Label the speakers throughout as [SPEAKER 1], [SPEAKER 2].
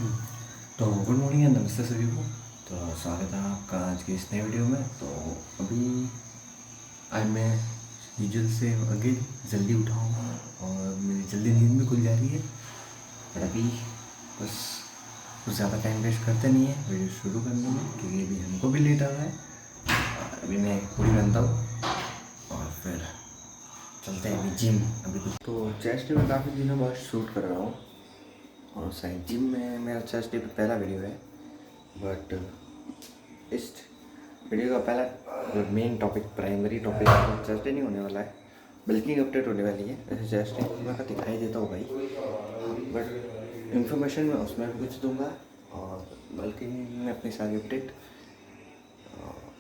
[SPEAKER 1] हम्म, तो good morning and नमस्ते सभी को। तो स्वागत है आपका आज की इस नए वीडियो में। तो अभी आज मैं यूजुअल से आगे जल्दी उठा हूँ और मेरी जल्दी नींद भी खुल जा रही है। और अभी बस कुछ ज़्यादा टाइम वेस्ट करते नहीं है वीडियो शुरू करने में, क्योंकि अभी हमको भी लेट आ रहा है। और अभी मैं पूरी बनता हूँ और फिर चलते हैं अभी जिम। अभी कुछ तो चेस्ट में काफ़ी दिनों बाद शूट कर रहा हूँ और शायद जिम में मेरा चेस्ट डे पे पहला वीडियो है। बट इस वीडियो का पहला जो main topic, primary topic chest day नहीं होने वाला है, बल्कि अपडेट होने वाली है। वैसे चेस्ट डे मैं का दिखाई देता हूँ भाई, बट इंफॉर्मेशन मैं उसमें भी कुछ दूंगा और बल्कि मैं अपनी सारी अपडेट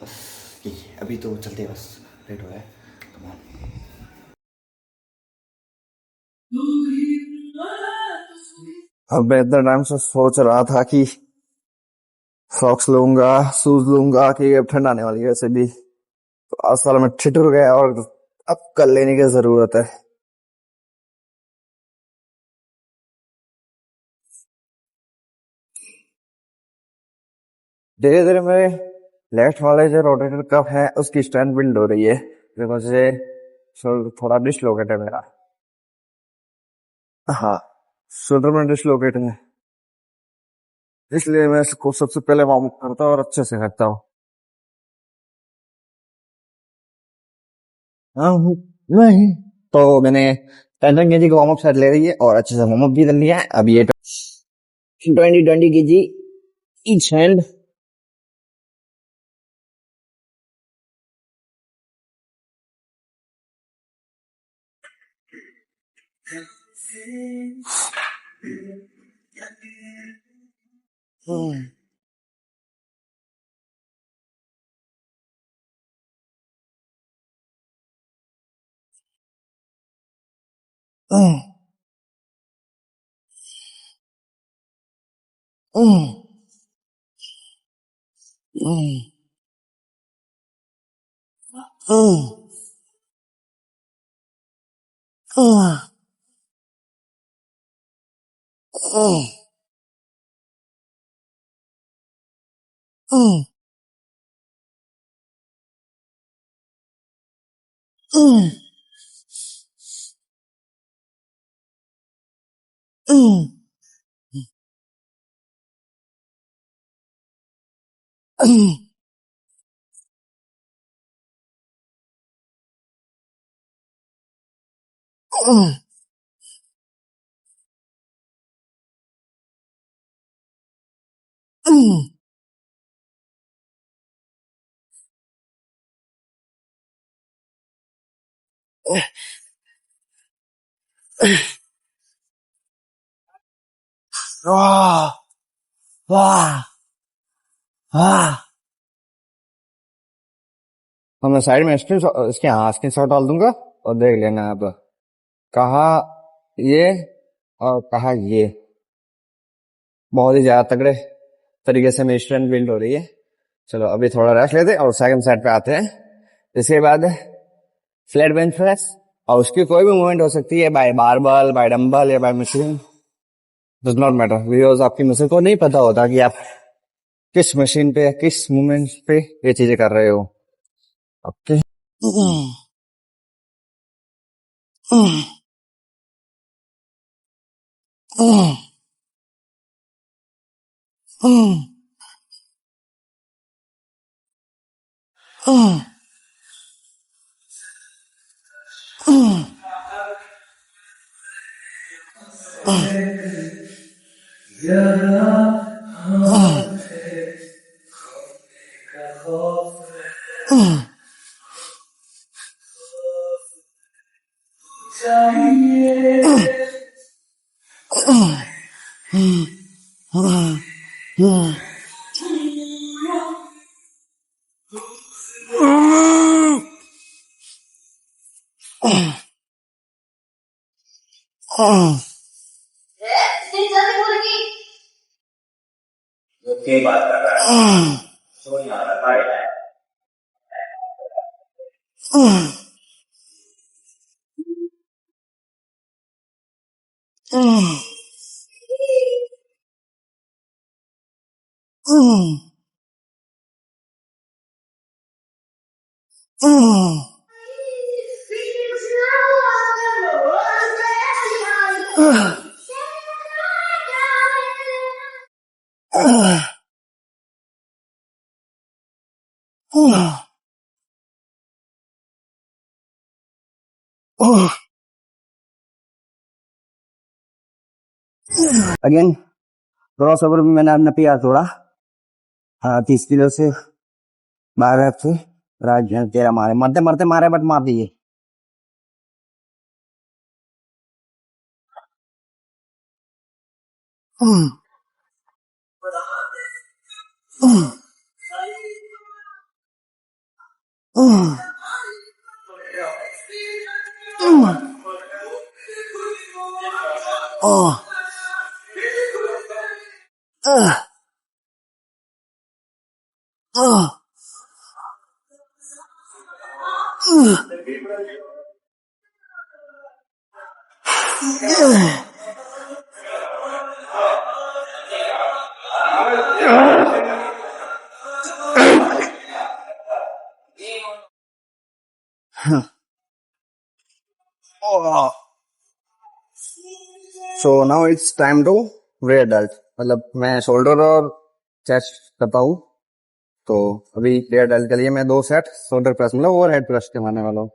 [SPEAKER 1] बस यही अभी तो चलते हैं, बस अपडेट हो रहा है। कम
[SPEAKER 2] अब मैं इतना टाइम से सोच रहा था कि सॉक्स लूंगा, शूज लूंगा, कि अब ठंड आने वाली है वैसे भी, तो आज साल में ठिठुर गया और अब कल लेने की जरूरत है। धीरे धीरे मेरे लेफ्ट वाले जो रोटेटर कफ है उसकी स्ट्रेंथ बिल्ड हो रही है, देखो से थोड़ा डिसलोकेट है मेरा। हाँ, शोल्डर में डिसलोकेट है, इसलिए मैं इसको सबसे पहले वार्म अप करता हूँ और अच्छे से करता हूँ। हाँ, नहीं तो मैंने 10 केजी का वार्म अप सेट ले रही है और अच्छे से वार्म अप भी कर लिया है। अब ये 20 KG each hand. Mm, mm, mm, mm, mm, mm, mm, mm, mm, mm, mm, mm, mm. वाह, वाह, वाह। और मैं साइड में स्क्रीन इसके हाँ स्क्रीन शॉट डाल दूंगा और देख लेना अब कहा ये और कहा ये। बहुत ही ज्यादा तगड़े तरीके से मेरी स्ट्रेंथ बिल्ड हो रही है। चलो अभी थोड़ा रेस्ट लेते हैं और सेकंड सेट पे आते हैं। इसके बाद फ्लैट बेंच प्रेस, और उसकी कोई भी मूवमेंट हो सकती है, बाय बारबल, बाय डंबल या by machine, does not matter, because आपकी मशीन को नहीं पता होता कि आप किस मशीन पे किस मूवमेंट पे ये चीजें कर रहे हो। ओके। अगेन क्रॉस ओवर में मैंने अपना PR तोड़ा। हाँ, 30 किलो से 12 से राज 13 मारे, मरते मरते मारे, बट मार दिए। So now it's time to rear delt. मतलब मैं शोल्डर और चेस्ट करता हूँ। तो अभी रेयर डेल्ट के लिए मैं 2 सेट शोल्डर प्रेस मतलब ओवर हेड प्रेस करवाने वाला हूँ।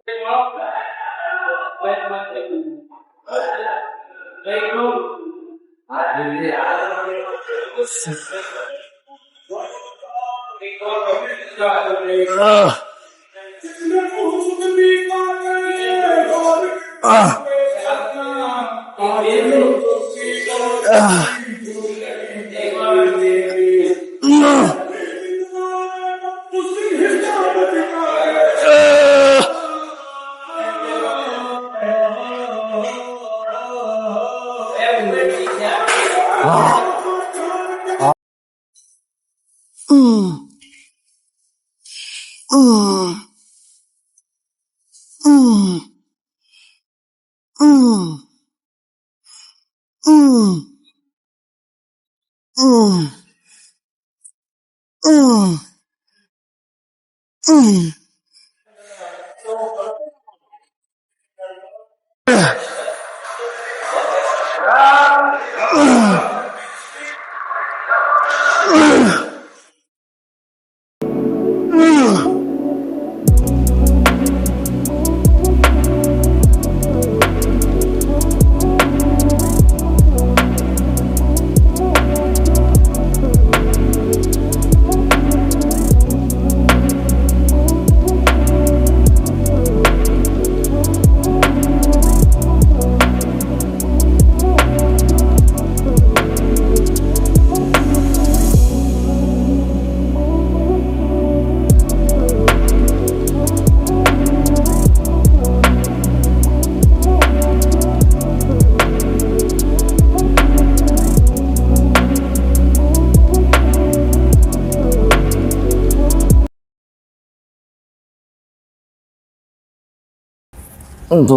[SPEAKER 2] तो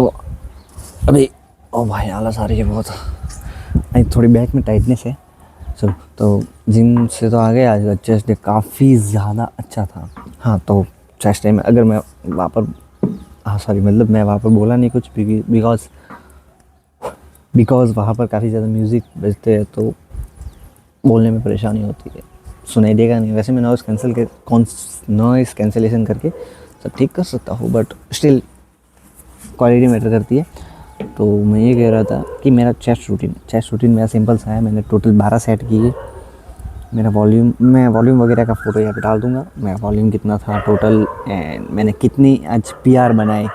[SPEAKER 2] अभी ओ भाई आलस आ रही है बहुत। नहीं, थोड़ी बैक में टाइटनेस है। चलो, तो जिम से तो आ गए। आज का चेस्ट डे काफ़ी ज़्यादा अच्छा था। हाँ, तो चेस्ट डे में अगर मैं वहाँ पर हाँ सॉरी मतलब मैं वहाँ पर बोला नहीं कुछ बिकॉज वहाँ पर काफ़ी ज़्यादा म्यूज़िक बजते हैं तो बोलने में परेशानी होती है, सुनाई देगा नहीं। वैसे मैं नॉइस कैंसलेशन करके सब ठीक कर सकता हूँ, बट स्टिल क्वालिटी मैटर करती है। तो मैं ये कह रहा था कि मेरा चेस्ट रूटीन मेरा सिंपल सा है। मैंने टोटल 12 सेट किए। मेरा मैं वॉल्यूम वगैरह का फ़ोटो यहाँ पे डाल दूँगा। मेरा वॉल्यूम कितना था टोटल एंड मैंने कितनी आज PR बनाए,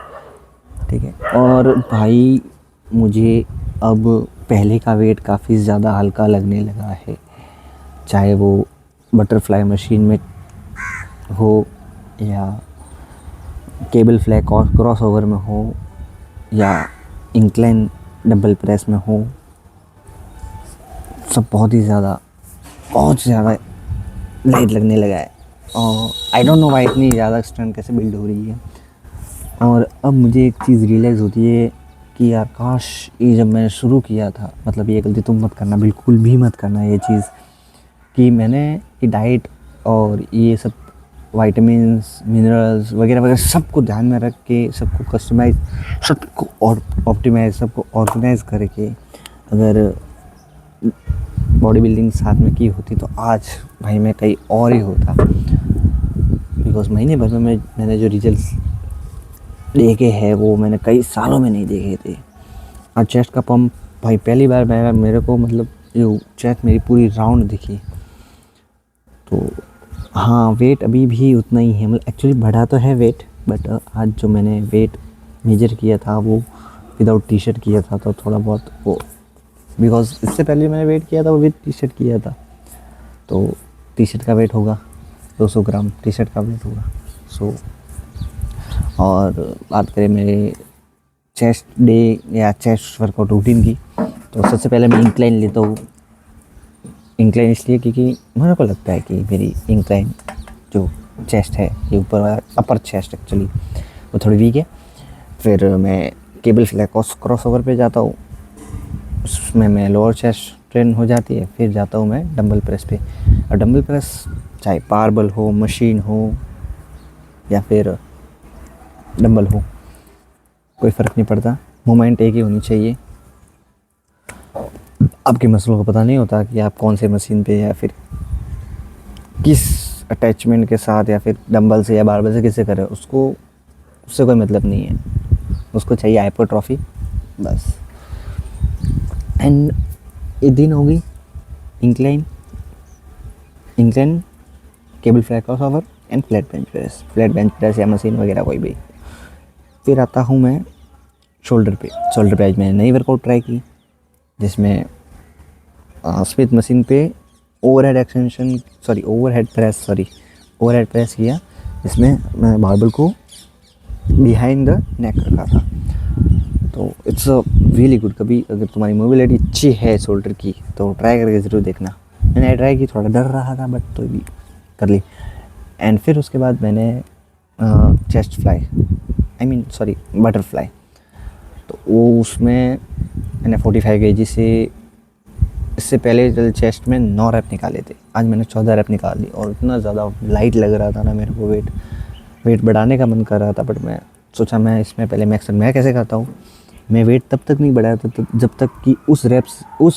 [SPEAKER 2] ठीक है। और भाई मुझे अब पहले का वेट काफ़ी ज़्यादा हल्का लगने लगा है, चाहे वो बटरफ्लाई मशीन में हो या केबल फ्लाई क्रॉस ओवर में हो या इंक्लाइन डंबल प्रेस में हो। सब बहुत ज़्यादा लाइट लगने लगा है और आई डोंट नो भाई इतनी ज़्यादा स्ट्रेंथ कैसे बिल्ड हो रही है। और अब मुझे एक चीज़ रियलाइज़ होती है कि यार काश ये जब मैंने शुरू किया था, मतलब ये गलती तुम मत करना, बिल्कुल भी मत करना ये चीज़, कि मैंने आपकी डाइट और ये सब वाइटामिन्स मिनरल्स वगैरह वगैरह सबको ध्यान में रख के सबको कस्टमाइज सबको और ऑप्टिमाइज सबको ऑर्गेनाइज करके अगर बॉडी बिल्डिंग साथ में की होती तो आज भाई मैं कहीं और ही होता। बिकॉज महीने भर में मैंने जो रिजल्ट्स देखे हैं वो मैंने कई सालों में नहीं देखे थे। और चेस्ट का पंप भाई पहली बार मेरे को मतलब ये चेस्ट मेरी पूरी राउंड दिखी। तो हाँ वेट अभी भी उतना ही है, मतलब एक्चुअली बढ़ा तो है वेट, बट आज जो मैंने वेट मेजर किया था वो विदाउट टी शर्ट किया था तो थोड़ा बहुत वो, बिकॉज इससे पहले मैंने वेट किया था वो विद टी शर्ट किया था तो टी शर्ट का वेट होगा 200 ग्राम टी शर्ट का वेट होगा। सो और बात करें मेरे चेस्ट डे या चेस्ट वर्कआउट रूटीन की तो सबसे पहले मैं इंक्लाइन लेता हूँ। इंक्लाइन इसलिए क्योंकि मेरे को लगता है कि मेरी इंक्लाइन जो चेस्ट है ये ऊपर वाला अपर चेस्ट एक्चुअली वो थोड़ी वीक है। फिर मैं केबल फ्लैग क्रॉस ओवर पे जाता हूँ, उसमें मैं लोअर चेस्ट ट्रेन हो जाती है। फिर जाता हूँ मैं डंबल प्रेस पे, और डंबल प्रेस चाहे बारबल हो मशीन हो या फिर डंबल हो कोई फ़र्क नहीं पड़ता, मूवमेंट एक ही होनी चाहिए। आपके मसलों को पता नहीं होता कि आप कौन से मशीन पे या फिर किस अटैचमेंट के साथ या फिर डंबल से या बारबल से किससे करें, उसको उससे कोई मतलब नहीं है, उसको चाहिए हाइपरट्रॉफी बस। एंड ये दिन होगी incline cable flag crossover and flat bench press या मशीन वगैरह कोई भी। फिर आता हूँ मैं शोल्डर पे आज मैंने नई वर्कआउट ट्राई की जिसमें स्मिथ मशीन पे ओवरहेड प्रेस किया, जिसमें मैं बारबल को बिहाइंड द नेक रखा था। तो इट्स अ रियली गुड। कभी अगर तुम्हारी मोबिलिटी अच्छी है शोल्डर की तो ट्राई करके ज़रूर देखना। मैंने ट्राई की, थोड़ा डर रहा था बट तो भी कर ली। एंड फिर उसके बाद मैंने चेस्ट फ्लाई बटरफ्लाई, तो वो उसमें मैंने 45 kg से इससे पहले चेस्ट में 9 रैप निकाले थे, आज मैंने 14 रैप निकाल दी। और इतना ज़्यादा लाइट लग रहा था ना मेरे को, वेट बढ़ाने का मन कर रहा था, बट मैं सोचा मैं इसमें पहले मैं कैसे करता हूँ, मैं वेट तब तक नहीं बढ़ाया था जब तक कि उस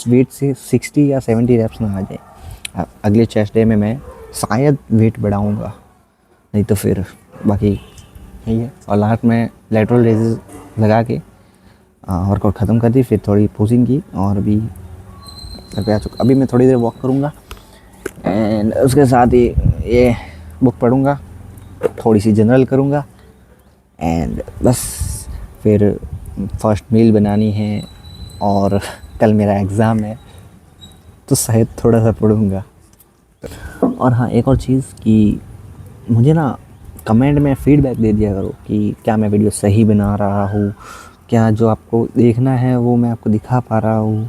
[SPEAKER 2] वेट से 60 या 70 रैप्स ना आ जाए। अगले चेस्ट डे में मैं शायद वेट बढ़ाऊँगा, नहीं तो फिर बाकी यही है। और लास्ट में लेटरल रेजेस लगा के वर्कआउट ख़त्म कर दी, फिर थोड़ी पोजिंग की और अभी घर पे आ चुका। अभी मैं थोड़ी देर वॉक करूँगा एंड उसके साथ ही ये बुक पढ़ूँगा, थोड़ी सी जनरल करूँगा एंड बस। फिर फर्स्ट मील बनानी है और कल मेरा एग्ज़ाम है तो शायद थोड़ा सा पढ़ूँगा। और हाँ एक और चीज़ कि मुझे ना कमेंट में फीडबैक दे दिया करो कि क्या मैं वीडियो सही बना रहा हूँ, क्या जो आपको देखना है वो मैं आपको दिखा पा रहा हूँ।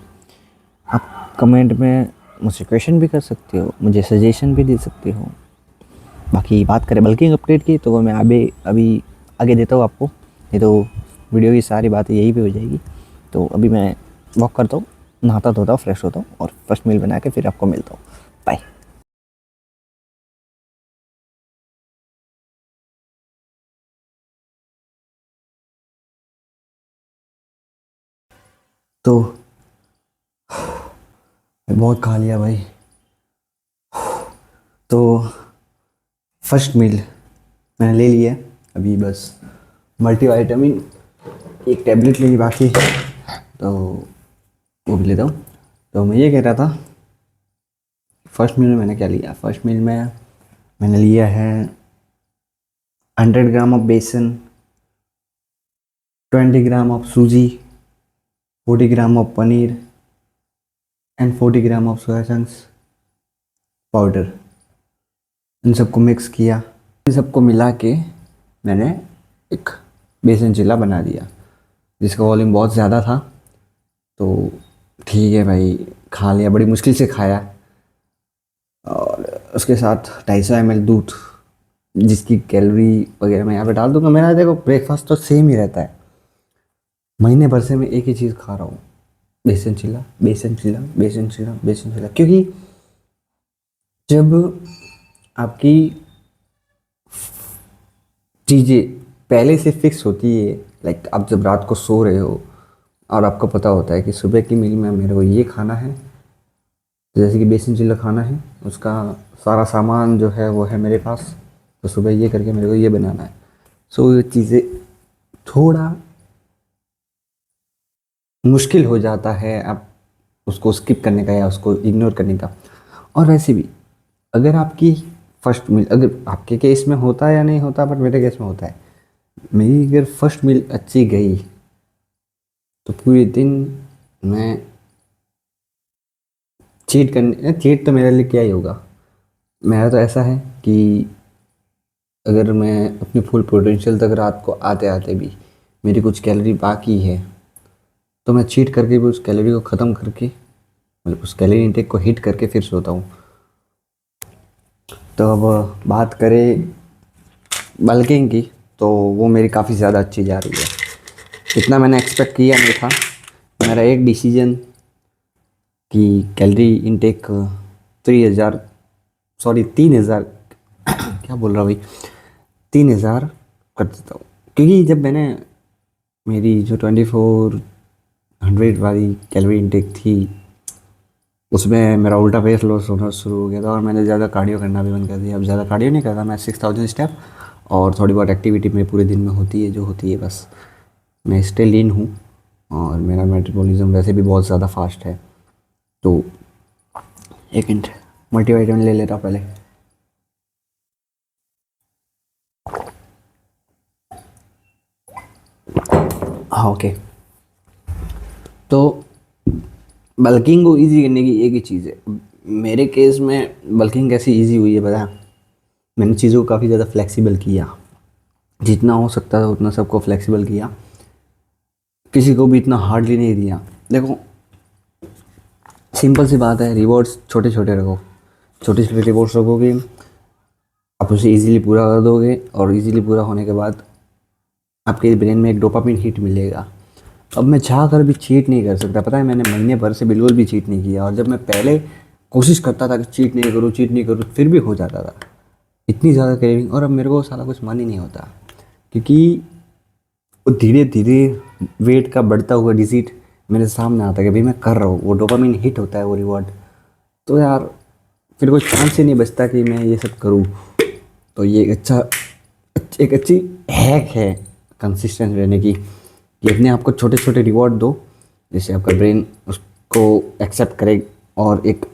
[SPEAKER 2] आप कमेंट में मुझसे क्वेश्चन भी कर सकते हो, मुझे सजेशन भी दे सकते हो। बाकी बात करें बल्किंग अपडेट की तो वो मैं अभी आगे देता हूँ आपको, नहीं तो वीडियो की सारी बातें यही पे हो जाएगी। तो अभी मैं वॉक करता हूँ, नहाता धोता हूँ, फ्रेश होता हूँ और फर्स्ट मील बना के फिर आपको मिलता हूँ। बाय। तो बहुत खा लिया भाई। तो फर्स्ट मील मैंने ले लिया, अभी बस मल्टीविटामिन एक टैबलेट लेनी बाकी है तो वो भी लेता हूँ। तो मैं ये कह रहा था फर्स्ट मील में मैंने क्या लिया। फर्स्ट मील में मैंने लिया है 100 ग्राम ऑफ बेसन, 20 ग्राम of suji, 40 gram of paneer and 40 gram of soya chunks powder. इन सबको मिक्स किया, इन सबको मिला के मैंने एक बेसन चिल्ला बना दिया जिसका वॉल्यूम बहुत ज़्यादा था। तो ठीक है भाई, खा लिया, बड़ी मुश्किल से खाया। और उसके साथ 250 ml दूध जिसकी कैलोरी वगैरह मैं यहाँ पे डाल दूँगा। मेरा देखो ब्रेकफास्ट तो सेम ही रहता है, महीने भर से मैं एक ही चीज़ खा रहा हूँ, बेसन चिल्ला, क्योंकि जब आपकी चीज़ें पहले से फिक्स होती है, लाइक आप जब रात को सो रहे हो और आपको पता होता है कि सुबह की मील में मेरे को ये खाना है, जैसे कि बेसन चिल्ला खाना है, उसका सारा सामान जो है वो है मेरे पास, तो सुबह ये करके मेरे को ये बनाना है। सो ये चीज़ें थोड़ा मुश्किल हो जाता है आप उसको स्किप करने का या उसको इग्नोर करने का। और वैसे भी अगर आपकी फर्स्ट मील, अगर आपके केस में होता है या नहीं होता, बट मेरे केस में होता है, मेरी अगर फर्स्ट मील अच्छी गई तो पूरे दिन मैं चीट तो मेरे लिए क्या ही होगा। मेरा तो ऐसा है कि अगर मैं अपनी फुल पोटेंशियल तक रात को आते आते भी मेरी कुछ कैलोरी बाकी है, तो मैं चीट करके भी उस कैलोरी को ख़त्म करके, मतलब उस कैलोरी इंटेक को हिट करके फिर सोता हूँ। तो अब बात करें बल्किंग की, तो वो मेरी काफ़ी ज़्यादा अच्छी जा रही है। इतना मैंने एक्सपेक्ट किया नहीं था। मेरा एक डिसीजन कि कैलोरी इंटेक 3000, सॉरी 3000, क्या बोल रहा भाई, 3000 कर देता हूँ। क्योंकि जब मैंने मेरी जो 2400 वाली कैलोरी इंटेक थी, उसमें मेरा उल्टा वेट लॉस होना शुरू हो गया था और मैंने ज़्यादा कार्डियो करना भी बंद कर दिया। अब ज़्यादा कार्डियो नहीं करता मैं, 6000 स्टेप और थोड़ी बहुत एक्टिविटी मेरे पूरे दिन में होती है जो होती है बस। मैं स्टिल लीन हूँ और मेरा मेटाबॉलिज्म वैसे भी बहुत ज़्यादा फास्ट है। तो एक मिनट, मल्टीवाइटामिन ले लेता हूँ पहले। हाँ ओके। तो बल्किंग को इजी करने की एक ही चीज़ है। मेरे केस में बल्किंग कैसी इजी हुई है पता है? मैंने चीज़ों को काफ़ी ज़्यादा फ्लेक्सिबल किया, जितना हो सकता था उतना सबको फ्लेक्सिबल किया, किसी को भी इतना हार्डली नहीं दिया। देखो सिंपल सी बात है, रिवॉर्ड्स छोटे छोटे रखो, छोटे छोटे रिवॉर्ड्स रखोगे, आप उसे इजीली पूरा कर दोगे और इजीली पूरा होने के बाद आपके ब्रेन में एक डोपामिन हिट मिलेगा। अब मैं चाह कर भी चीट नहीं कर सकता, पता है मैंने महीने भर से बिल्कुल भी चीट नहीं किया, और जब मैं पहले कोशिश करता था कि चीट नहीं करूँ चीट नहीं करूँ, फिर भी हो जाता था। इतनी ज़्यादा क्रेविंग, और अब मेरे को सारा कुछ मन ही नहीं होता, क्योंकि वो धीरे धीरे वेट का बढ़ता हुआ डिजिट मेरे सामने आता है कि भाई मैं कर रहा हूँ, वो डोपामिन हिट होता है वो रिवॉर्ड। तो यार फिर कोई चांस ही नहीं बचता कि मैं ये सब करूँ। तो ये एक अच्छी हैक है कंसिस्टेंट रहने की, कि अपने आप को छोटे छोटे रिवॉर्ड दो जिससे आपका ब्रेन उसको एक्सेप्ट करे और एक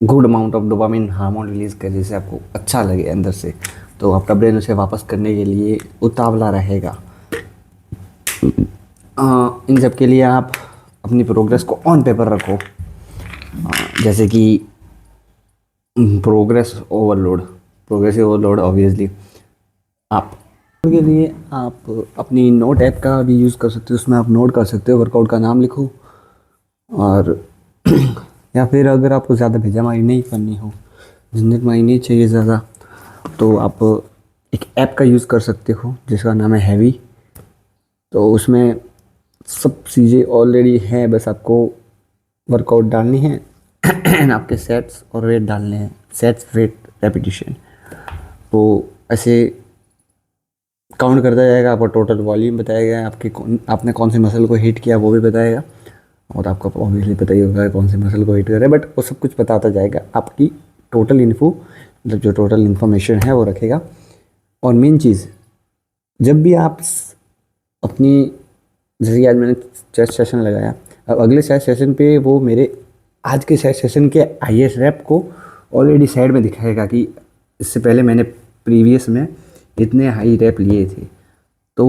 [SPEAKER 2] good amount of dopamine hormone release करे जिससे आपको अच्छा लगे अंदर से। तो आपका ब्रेन उसे वापस करने के लिए उतावला रहेगा। इन सब के लिए आप अपनी प्रोग्रेस को ऑन पेपर रखो। जैसे कि प्रोग्रेसिव ओवरलोड ऑब्वियसली आप के लिए आप अपनी नोट ऐप का भी यूज़ कर सकते हो। उसमें आप नोट कर सकते हो, वर्कआउट का नाम लिखो, और या फिर अगर आपको ज़्यादा भेजामारी नहीं करनी हो, झंझटमारी नहीं चाहिए ज़्यादा, तो आप एक ऐप का यूज़ कर सकते हो जिसका नाम है हैवी। तो उसमें सब चीज़ें ऑलरेडी हैं, बस आपको वर्कआउट डालनी है एंड आपके सेट्स और वेट डालने हैं, सेट्स वेट रेपिटेशन। तो ऐसे काउंट करता जाएगा, आपको टोटल वॉल्यूम बताएगा, आपने कौन से मसल को हिट किया वो भी बताएगा, और आपको ऑब्वियसली पता ही होगा कौन से मसल को हिट कर रहा है, बट वो सब कुछ बताता जाएगा। आपकी टोटल इन्फो, मतलब जो टोटल इन्फॉर्मेशन है वो रखेगा। और मेन चीज़, जब भी आप अपनी, जैसे कि आज मैंने चेस्ट सेशन लगाया, अब अगले चेस्ट सेशन पे वो मेरे आज के चेस्ट सेशन के हाईएस्ट रैप को ऑलरेडी साइड में दिखाएगा कि इससे पहले मैंने प्रीवियस में इतने हाई रैप लिए थे। तो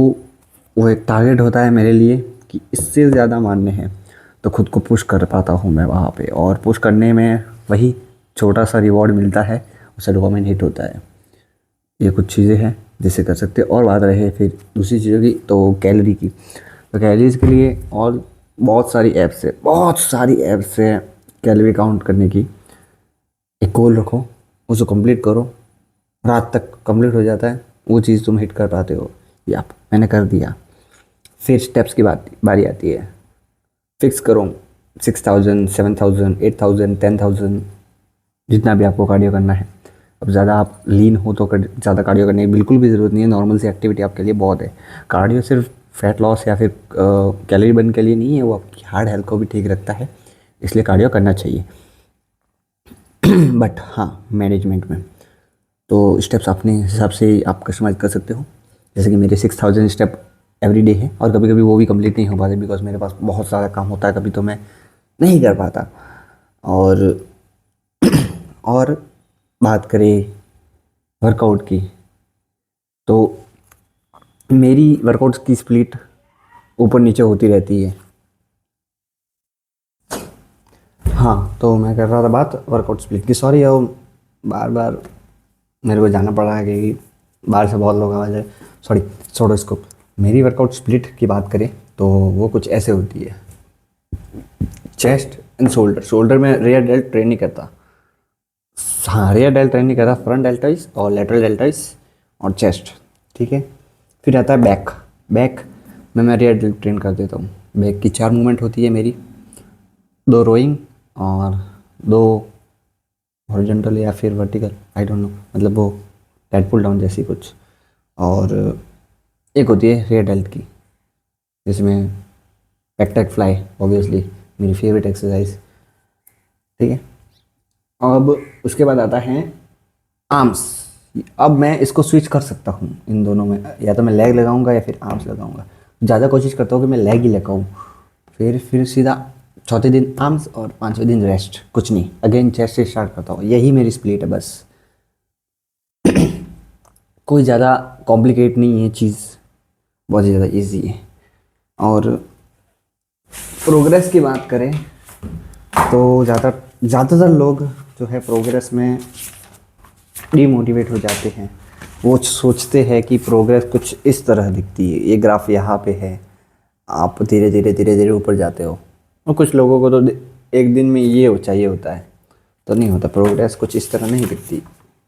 [SPEAKER 2] वो एक टारगेट होता है मेरे लिए कि इससे ज़्यादा मारने हैं, तो खुद को पुश कर पाता हूँ मैं वहाँ पे, और पुश करने में वही छोटा सा रिवॉर्ड मिलता है, उससे डोपामिन हिट होता है। ये कुछ चीज़ें हैं जिससे कर सकते हैं। और बात रहे फिर दूसरी चीज़ों की, तो कैलोरी की, तो कैलोरीज के लिए और बहुत सारी ऐप्स है कैलोरी काउंट करने की। एक गोल रखो, उसको कंप्लीट करो, रात तक कंप्लीट हो जाता है, वो चीज़ तुम हिट कर पाते हो, या मैंने कर दिया। फिर स्टेप्स की बारी आती है, फिक्स करो 6000, 7000, 8000, 10,000, जितना भी आपको कार्डियो करना है। अब ज़्यादा आप लीन हो तो ज़्यादा कार्डियो करने की बिल्कुल भी ज़रूरत नहीं है, नॉर्मल सी एक्टिविटी आपके लिए बहुत है। कार्डियो सिर्फ फैट लॉस या फिर कैलोरी बर्न के लिए नहीं है, वो आपकी हार्ट हेल्थ को भी ठीक रखता है, इसलिए कार्डियो करना चाहिए। बट हाँ, मैनेजमेंट में तो स्टेप्स अपने हिसाब से आप कस्टमाइज़ कर सकते हो। जैसे कि मेरे 6000 स्टेप एवरी डे है, और कभी कभी वो भी कंप्लीट नहीं हो पाते बिकॉज मेरे पास बहुत सारा काम होता है, कभी तो मैं नहीं कर पाता। और और बात करें वर्कआउट की, तो मेरी वर्कआउट्स की स्प्लिट ऊपर नीचे होती रहती है। हाँ, तो मैं कर रहा था बात वर्कआउट स्प्लिट की। सॉरी अब बार बार मेरे को जाना पड़ रहा है कि बाहर से बहुत लोग आवाज़ है। सॉरी, छोड़ो इसको। मेरी वर्कआउट स्प्लिट की बात करें तो वो कुछ ऐसे होती है। Chest and shoulder. शोल्डर में रेयर डेल्ट ट्रेन नहीं करता, हाँ रेयर डेल्ट ट्रेन नहीं करता, फ्रंट डेल्टाइज और लेटरल डेल्टाइज और चेस्ट, ठीक है। फिर आता है बैक। बैक में मैं रेयर डेल्ट ट्रेन कर देता हूँ। बैक की 4 मूवमेंट होती है मेरी, 2 रोइंग और 2 हॉरिजॉन्टल या फिर वर्टिकल, आई डोंट नो, मतलब वो डेड पुल डाउन जैसी कुछ। और एक होती है रेयर डेल्ट की, जिसमें पेक्टेक फ्लाई, ऑब्वियसली मेरी फेवरेट एक्सरसाइज, ठीक है। अब उसके बाद आता है आर्म्स। अब मैं इसको स्विच कर सकता हूँ इन दोनों में, या तो मैं लेग लगाऊंगा या फिर आर्म्स लगाऊंगा। ज़्यादा कोशिश करता हूँ कि मैं लेग ही लगाऊँ, फिर सीधा चौथे दिन आर्म्स और 5वें दिन रेस्ट, कुछ नहीं, अगेन चेस्ट से स्टार्ट करता हूँ। यही मेरी स्प्लिट है बस, कोई ज़्यादा कॉम्प्लिकेट नहीं है चीज़, बहुत ही ज़्यादा ईजी है। और प्रोग्रेस की बात करें तो ज़्यादातर लोग जो है प्रोग्रेस में डीमोटिवेट हो जाते हैं। वो सोचते हैं कि प्रोग्रेस कुछ इस तरह दिखती है, ये ग्राफ यहाँ पे है, आप धीरे धीरे ऊपर जाते हो। और कुछ लोगों को तो एक दिन में ये हो चाहिए होता है, तो नहीं होता। प्रोग्रेस कुछ इस तरह नहीं दिखती।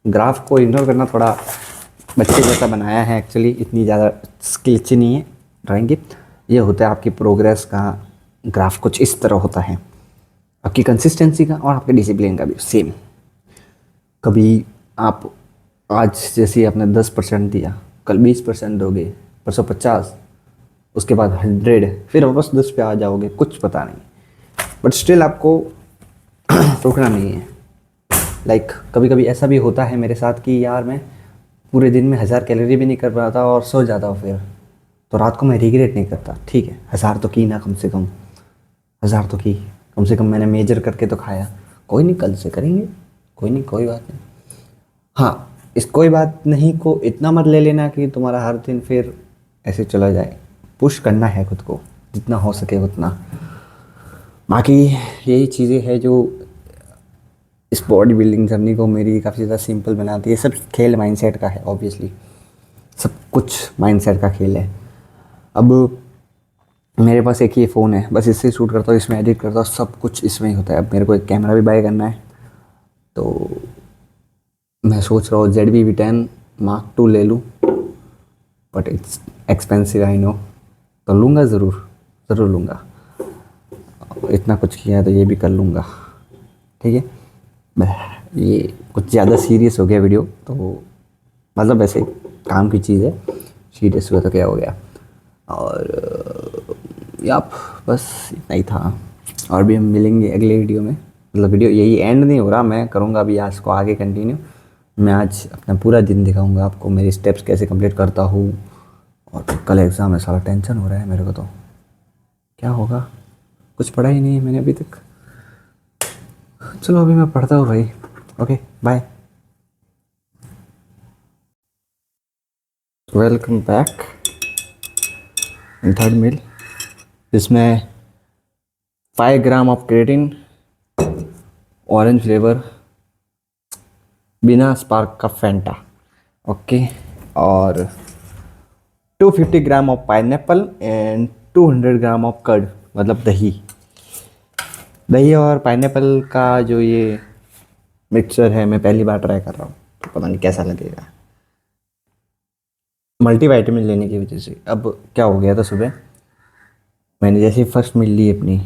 [SPEAKER 2] ग्राफ को इग्नोर करना थोड़ा बच्चे जैसा बनाया है एक्चुअली, इतनी ज़्यादा स्किल अच्छी नहीं है ड्राइंग की। ये होता है आपकी प्रोग्रेस का ग्राफ कुछ इस तरह होता है, आपकी कंसिस्टेंसी का और आपके डिसिप्लिन का भी सेम। कभी आप आज जैसे आपने 10% दिया, कल 20% दोगे, परसों 50, उसके बाद 100, फिर वापस 10 पे आ जाओगे, कुछ पता नहीं। बट स्टिल आपको रुकना नहीं है। लाइक कभी कभी ऐसा भी होता है मेरे साथ कि यार मैं पूरे दिन में 1000 कैलोरी भी नहीं कर पाता और सो जाता हूँ, फिर तो रात को मैं रिग्रेट नहीं करता, ठीक है 1000 तो की ना, कम से कम 1000 तो की, कम से कम मैंने मेजर करके तो खाया, कोई नहीं कल से करेंगे, कोई नहीं, कोई बात नहीं। हाँ, इस कोई बात नहीं को इतना मत ले लेना कि तुम्हारा हर दिन फिर ऐसे चला जाए। पुश करना है खुद को जितना हो सके उतना। बाकी यही चीज़ें हैं जो इस बॉडी बिल्डिंग जर्नी को मेरी काफ़ी ज़्यादा सिंपल बनाती है। सब खेल माइंडसेट का है, ऑब्वियसली सब कुछ माइंडसेट का खेल है। अब मेरे पास एक ही फ़ोन है, बस इससे शूट करता हूँ, इसमें एडिट करता हूँ, सब कुछ इसमें ही होता है। अब मेरे को एक कैमरा भी बाय करना है, तो मैं सोच रहा हूँ ZV-V10 Mark II ले लूँ, but it's expensive I know, तो लूँगा ज़रूर लूँगा। इतना कुछ किया है तो ये भी कर लूँगा, ठीक है। ये कुछ ज़्यादा सीरियस हो गया वीडियो, तो मतलब वैसे काम की चीज़ है, सीरियस हुआ तो क्या हो गया। और याप बस इतना ही था, और भी हम मिलेंगे अगले वीडियो में। मतलब वीडियो यही एंड नहीं हो रहा, मैं करूँगा अभी आज को आगे कंटिन्यू। मैं आज अपना पूरा दिन दिखाऊंगा आपको, मेरे स्टेप्स कैसे कंप्लीट करता हूँ। और कल एग्ज़ाम है, सारा टेंशन हो रहा है मेरे को, तो क्या होगा, कुछ पढ़ा ही नहीं है मैंने अभी तक। चलो अभी मैं पढ़ता हूँ भाई, okay bye. Welcome back in third meal, जिसमें 5 gram of creatine, orange flavour, बिना स्पार्क का फैंटा, ओके। और 250 gram of pineapple and 200 gram of curd, मतलब दही। दही और पाइनएप्पल का जो ये मिक्सचर है, मैं पहली बार ट्राई कर रहा हूँ, तो पता नहीं कैसा लगेगा। मल्टीविटामिन लेने की वजह से अब क्या हो गया था, सुबह मैंने जैसे फर्स्ट मील ली अपनी,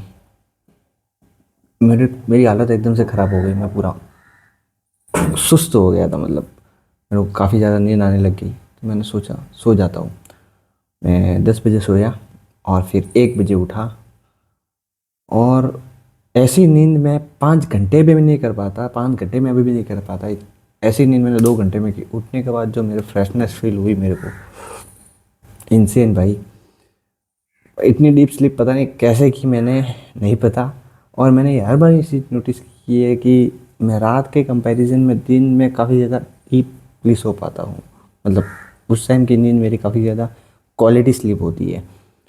[SPEAKER 2] मेरी हालत एकदम से ख़राब हो गई। मैं पूरा सुस्त हो गया था, मतलब मेरे को काफ़ी ज़्यादा नींद आने लग गई। तो मैंने सोचा सो जाता हूँ। मैं 10 बजे सोया और फिर 1 बजे उठा, और ऐसी नींद मैं 5 घंटे में भी नहीं कर पाता, 5 घंटे में अभी भी नहीं कर पाता। ऐसी नींद मैंने 2 घंटे में की। उठने के बाद जो मेरे फ्रेशनेस फील हुई मेरे को, इनसेन भाई। इतनी डीप स्लीप पता नहीं कैसे की मैंने, नहीं पता। और मैंने हर बार ये चीज़ नोटिस की है कि मैं रात के कंपैरिजन में दिन में काफ़ी ज़्यादा डीपली सो पाता हूँ। मतलब उस टाइम की नींद मेरी काफ़ी ज़्यादा क्वालिटी स्लीप होती है।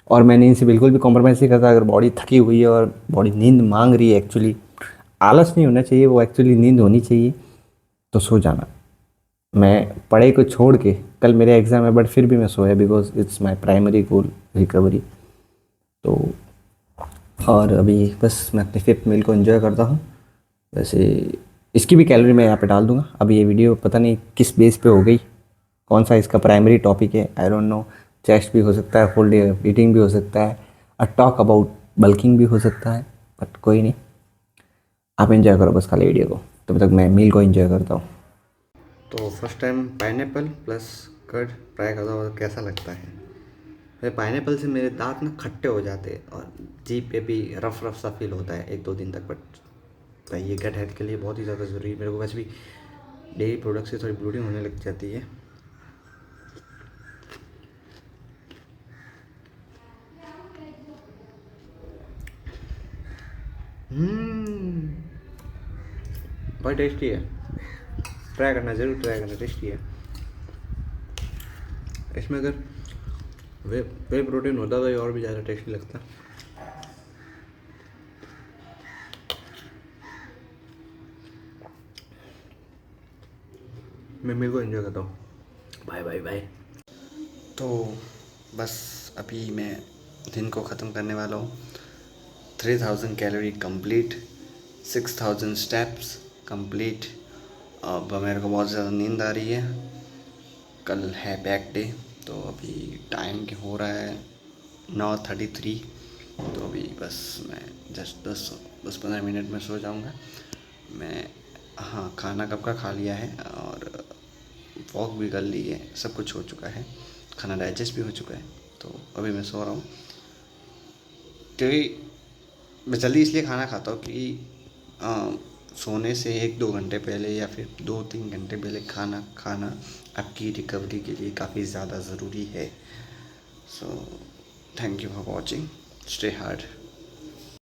[SPEAKER 2] और मैं नींद से बिल्कुल भी कॉम्प्रोमाइज़ नहीं करता। अगर बॉडी थकी हुई है और बॉडी नींद मांग रही है, एक्चुअली आलस नहीं होना चाहिए, वो एक्चुअली नींद होनी चाहिए, तो सो जाना। मैं पढ़ाई को छोड़ के, कल मेरे एग्ज़ाम है बट फिर भी मैं सोया, because it's my primary goal, recovery. तो और अभी बस मैं अपने फिफ्थ मील को एंजॉय करता हूँ। वैसे इसकी भी कैलोरी मैं यहाँ पे डाल दूंगा। अभी ये वीडियो पता नहीं किस बेस पे हो गई, कौन सा इसका प्राइमरी टॉपिक है, आई डोंट नो। चेस्ट भी हो सकता है, फुल ईटिंग भी हो सकता है, अ टॉक अबाउट बल्किंग भी हो सकता है, बट कोई नहीं, आप एंजॉय करो बस खाली वीडियो को। तब तक मैं मील को एंजॉय करता हूँ। तो first time pineapple plus curd try करता हूँ, कैसा लगता है। फिर पाइनएप्पल से मेरे दांत ना खट्टे हो जाते हैं और जीभ पे भी रफ रफ सा फील होता है 1-2 दिन तक। बट भाई ये गट हेल्थ के लिए बहुत ही ज़्यादा ज़रूरी है। मेरे को वैसे भी डेयरी प्रोडक्ट से थोड़ी ब्लीडिंग होने लग जाती है। बहुत टेस्टी है, ट्राई करना ज़रूर, ट्राई करना, टेस्टी है। इसमें अगर वे वे प्रोटीन होता तो ये और भी ज़्यादा टेस्टी लगता। मैं मेरे को एंजॉय करता हूँ। Bye bye bye. तो बस अभी मैं दिन को ख़त्म करने वाला हूँ। 3000 कैलोरी कंप्लीट, 6000 स्टेप्स कंप्लीट। अब मेरे को बहुत ज़्यादा नींद आ रही है, कल है बैक डे। तो अभी टाइम के हो रहा है 9:33। तो अभी बस मैं जस्ट 10-15 मिनट में सो जाऊँगा मैं। हाँ, खाना कब का खा लिया है और वॉक भी कर ली है, सब कुछ हो चुका है, खाना डाइजेस्ट भी हो चुका है। तो अभी मैं सो रहा हूँ, क्योंकि मैं जल्दी इसलिए खाना खाता हूँ कि सोने से 1-2 घंटे पहले या फिर 2-3 घंटे पहले खाना खाना आपकी रिकवरी के लिए काफ़ी ज़्यादा ज़रूरी है। So thank you for watching, stay hard.